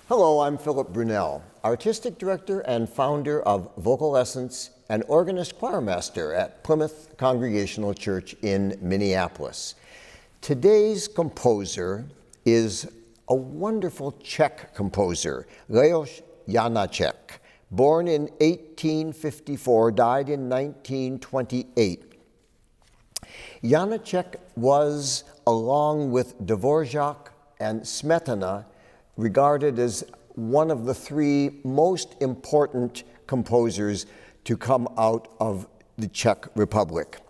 Hello, I'm Philip Brunelle, Artistic Director and founder of Vocal Essence and organist choirmaster at Plymouth Congregational Church in Minneapolis. Today's composer is a wonderful Czech composer, Leos Jana, Czech, born in 1854, died in 1928. Janacek was, along with Dvorak and Smetana, regarded as one of the three most important composers to come out of the Czech Republic.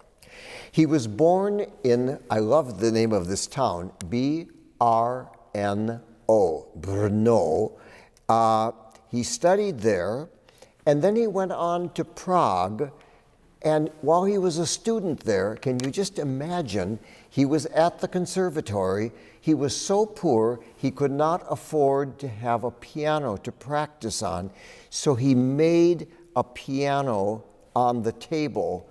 He was born in, I love the name of this town, Brno, Brno. He studied there, and then he went on to Prague. And while he was a student there, can you just imagine, he was at the conservatory. He was so poor, he could not afford to have a piano to practice on. So he made a piano on the table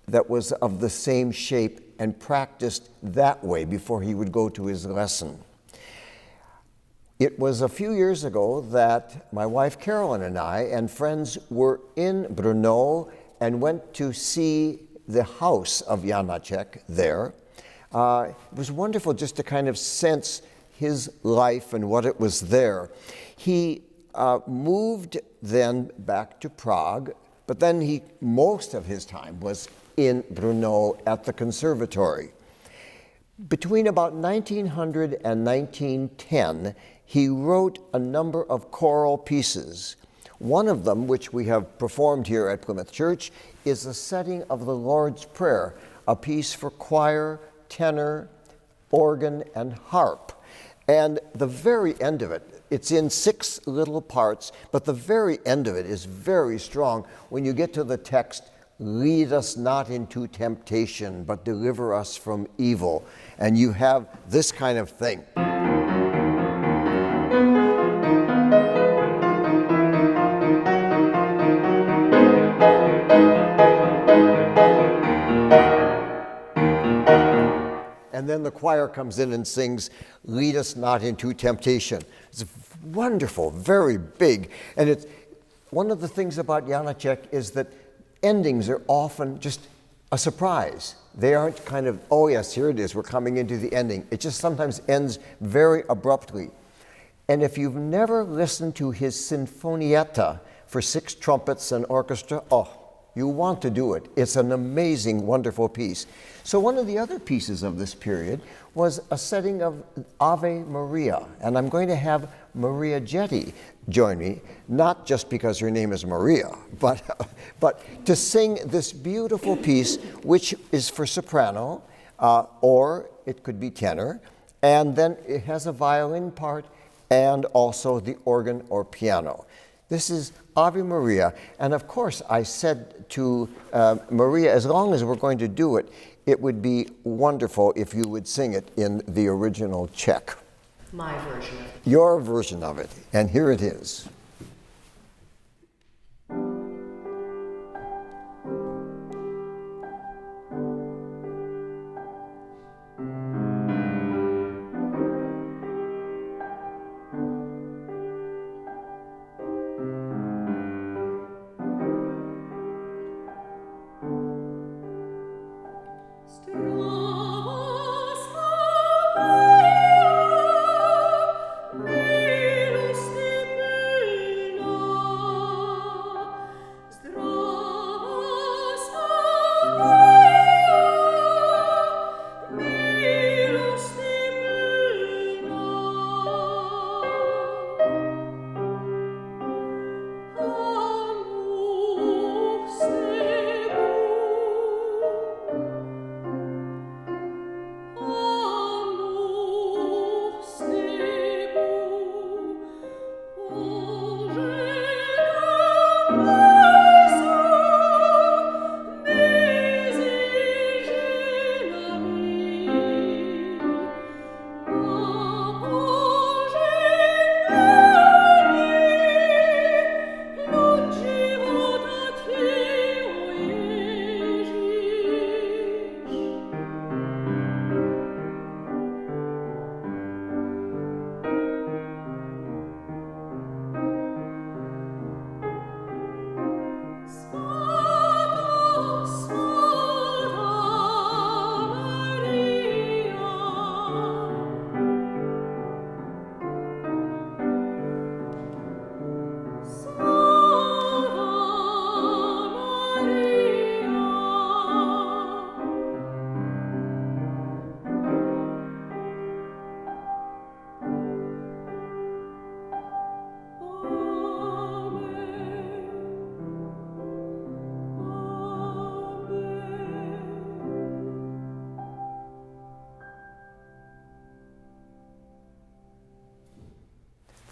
that was of the same shape and practiced that way before he would go to his lesson. It was a few years ago that my wife Carolyn and I and friends were in Brno and went to see the house of Janacek there. It was wonderful just to kind of sense his life and what it was there. He moved then back to Prague, but then most of his time was in Brno at the conservatory. Between about 1900 and 1910, he wrote a number of choral pieces. One of them, which we have performed here at Plymouth Church, is a setting of the Lord's Prayer, a piece for choir, tenor, organ, and harp. And the very end of it, it's in 6 little parts, but the very end of it is very strong. When you get to the text, lead us not into temptation, but deliver us from evil. And you have this kind of thing. And then the choir comes in and sings, "Lead us not into temptation." It's wonderful, very big. And it's one of the things about Janacek is that endings are often just a surprise. They aren't kind of, oh yes, here it is, we're coming into the ending. It just sometimes ends very abruptly. And if you've never listened to his Sinfonietta for 6 trumpets and orchestra, you want to do it. It's an amazing, wonderful piece. So one of the other pieces of this period was a setting of Ave Maria. And I'm going to have Maria Jette join me, not just because her name is Maria, but to sing this beautiful piece, which is for soprano, or it could be tenor. And then it has a violin part and also the organ or piano. This is Ave Maria, and of course I said to Maria, as long as we're going to do it, it would be wonderful if you would sing it in the original Czech. My version of it. Your version of it, and here it is.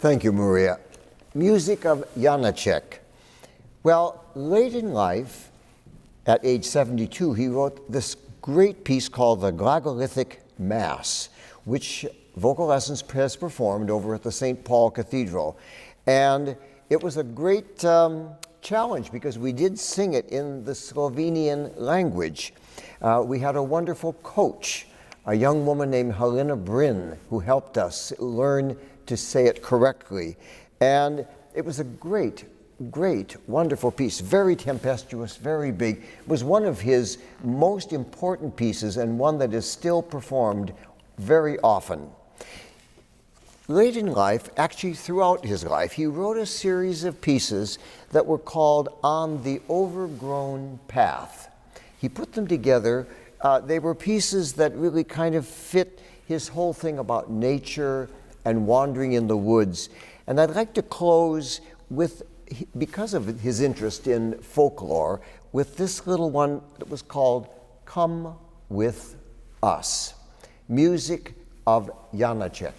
Thank you, Maria. Music of Janacek. Well, late in life, at age 72, he wrote this great piece called the Glagolithic Mass, which Vocal Essence has performed over at the St. Paul Cathedral. And it was a great challenge because we did sing it in the Slovenian language. We had a wonderful coach, a young woman named Helena Brin, who helped us learn to say it correctly. And it was a great, wonderful piece, very tempestuous, very big. It was one of his most important pieces and one that is still performed very often. Late in life, actually throughout his life, he wrote a series of pieces that were called On the Overgrown Path. He put them together. They were pieces that really kind of fit his whole thing about nature and wandering in the woods. And I'd like to close with, because of his interest in folklore, with this little one that was called Come With Us, music of Janacek.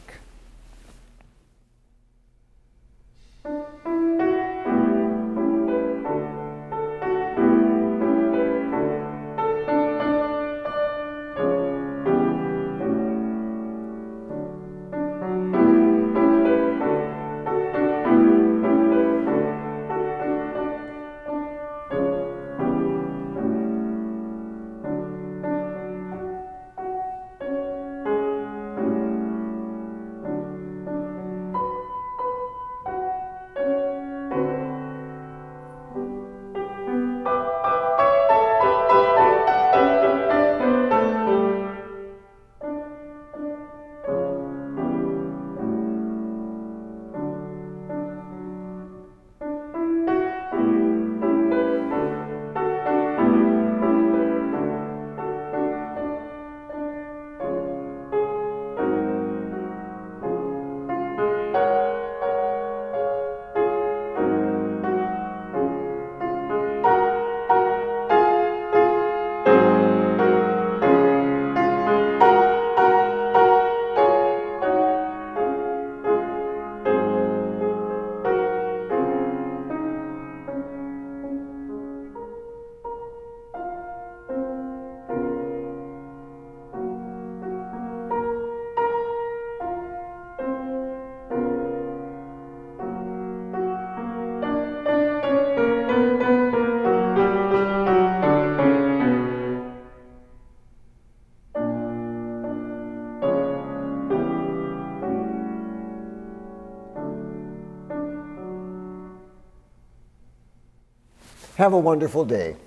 Have a wonderful day.